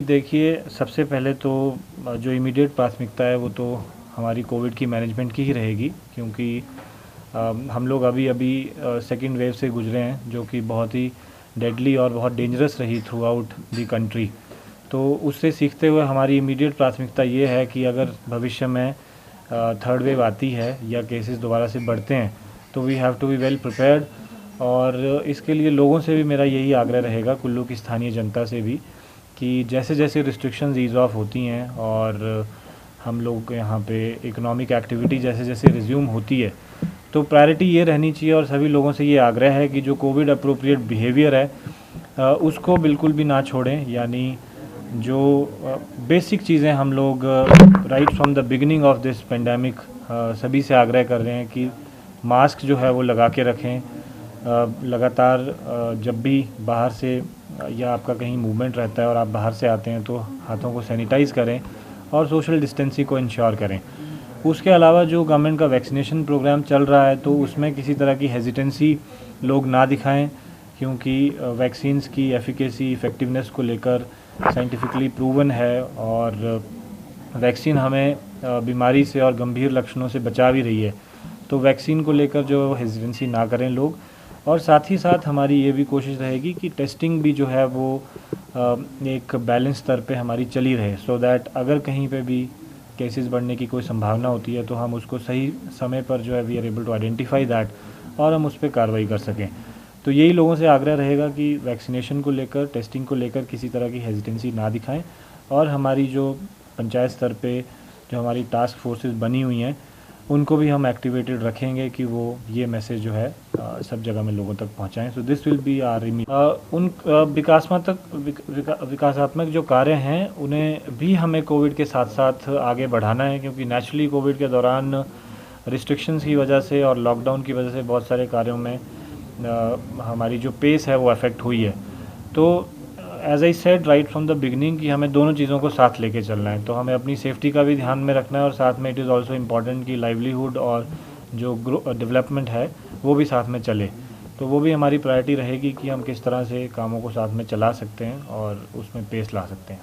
देखिए, सबसे पहले तो जो इमीडिएट प्राथमिकता है वो तो हमारी कोविड की मैनेजमेंट की ही रहेगी, क्योंकि हम लोग अभी सेकेंड वेव से गुजरे हैं, जो कि बहुत ही डेडली और बहुत डेंजरस रही थ्रू आउट दी कंट्री। तो उससे सीखते हुए हमारी इमीडिएट प्राथमिकता ये है कि अगर भविष्य में थर्ड वेव आती है या केसेस दोबारा से बढ़ते हैं तो we have to be well prepared. और इसके लिए लोगों से भी मेरा यही आग्रह रहेगा, कुल्लू की स्थानीय जनता से भी, कि जैसे जैसे रिस्ट्रिक्शंस ईज़ ऑफ होती हैं और हम लोग यहाँ पे इकोनॉमिक एक्टिविटी जैसे जैसे रिज्यूम होती है, तो प्रायोरिटी ये रहनी चाहिए और सभी लोगों से ये आग्रह है कि जो कोविड अप्रोप्रिएट बिहेवियर है उसको बिल्कुल भी ना छोड़ें। यानी जो बेसिक चीज़ें हम लोग right from the beginning of this pandemic सभी से आग्रह कर रहे हैं कि मास्क जो है वो लगा के रखें। लगातार जब भी बाहर से या आपका कहीं मूवमेंट रहता है और आप बाहर से आते हैं तो हाथों को सैनिटाइज़ करें और सोशल डिस्टेंसिंग को इंश्योर करें। उसके अलावा जो गवर्नमेंट का वैक्सीनेशन प्रोग्राम चल रहा है तो उसमें किसी तरह की हेजिटेंसी लोग ना दिखाएं, क्योंकि वैक्सीन्स की एफिकेसी इफ़ेक्टिवनेस को लेकर साइंटिफिकली प्रूवन है और वैक्सीन हमें बीमारी से और गंभीर लक्षणों से बचा भी रही है। तो वैक्सीन को लेकर जो हेजिटेंसी ना करें लोग। और साथ ही साथ हमारी ये भी कोशिश रहेगी कि टेस्टिंग भी जो है वो एक बैलेंस स्तर पे हमारी चली रहे, सो दैट अगर कहीं पे भी केसेस बढ़ने की कोई संभावना होती है तो हम उसको सही समय पर जो है we are able to identify that और हम उस पर कार्रवाई कर सकें। तो यही लोगों से आग्रह रहेगा कि वैक्सीनेशन को लेकर, टेस्टिंग को लेकर किसी तरह की हेजिटेंसी ना दिखाएं और हमारी जो पंचायत स्तर पे जो हमारी टास्क फोर्सेस बनी हुई हैं उनको भी हम एक्टिवेटेड रखेंगे कि वो ये मैसेज जो है सब जगह में लोगों तक पहुंचाएं। So this will be our उन विकासात्मक जो कार्य हैं उन्हें भी हमें कोविड के साथ साथ आगे बढ़ाना है, क्योंकि नेचुरली कोविड के दौरान रिस्ट्रिक्शंस की वजह से और लॉकडाउन की वजह से बहुत सारे कार्यों में हमारी जो पेस है वो अफेक्ट हुई है। तो as I said right from the beginning कि हमें दोनों चीज़ों को साथ लेके चलना है। तो हमें अपनी सेफ्टी का भी ध्यान में रखना है और साथ में इट इज़ ऑल्सो इम्पॉर्टेंट कि लाइवलीहुड और जो डेवलपमेंट है वो भी साथ में चले। तो वो भी हमारी प्रायोरिटी रहेगी कि हम किस तरह से कामों को साथ में चला सकते हैं और उसमें पेस ला सकते हैं।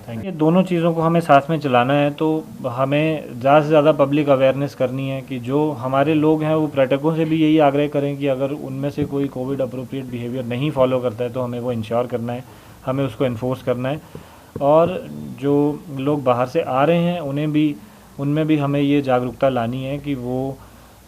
Thank you. दोनों चीज़ों को हमें साथ में चलाना है, तो हमें ज़्यादा से ज़्यादा पब्लिक अवेयरनेस करनी है कि जो हमारे लोग हैं वो पर्यटकों से भी यही आग्रह करें कि अगर उनमें से कोई कोविड अप्रोप्रिएट बिहेवियर नहीं फॉलो करता है तो हमें वो इंश्योर करना है, हमें उसको इन्फोर्स करना है। और जो लोग बाहर से आ रहे हैं उनमें भी हमें ये जागरूकता लानी है कि वो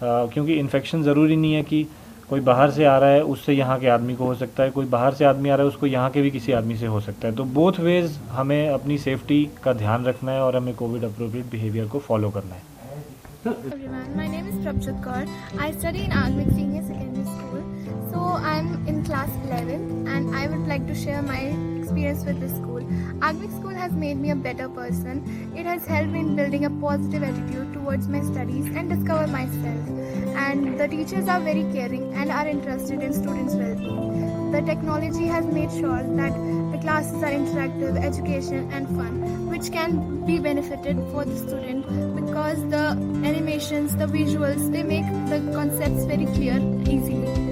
क्योंकि इन्फेक्शन ज़रूरी नहीं है कि कोई बाहर से आ रहा है उससे यहाँ के आदमी को हो सकता है, कोई बाहर से आदमी आ रहा है उसको यहाँ के भी किसी आदमी से हो सकता है। तो बोथ वेज़ हमें अपनी सेफ्टी का ध्यान रखना है और हमें कोविड अप्रोप्रिएट बिहेवियर को फॉलो करना है। Everyone, my name is Prabjot Kaur. I study in Agmik Senior Secondary School. So I'm in class 11 and I would like to share my experience with this school. Agmik School has made me a better person. It has helped me in building a positive attitude towards my studies and discover myself. And the teachers are very caring and are interested in students' well-being. The technology has made sure that the classes are interactive, education and fun, which can be benefited for the student because the animations, the visuals, they make the concepts very clear easily.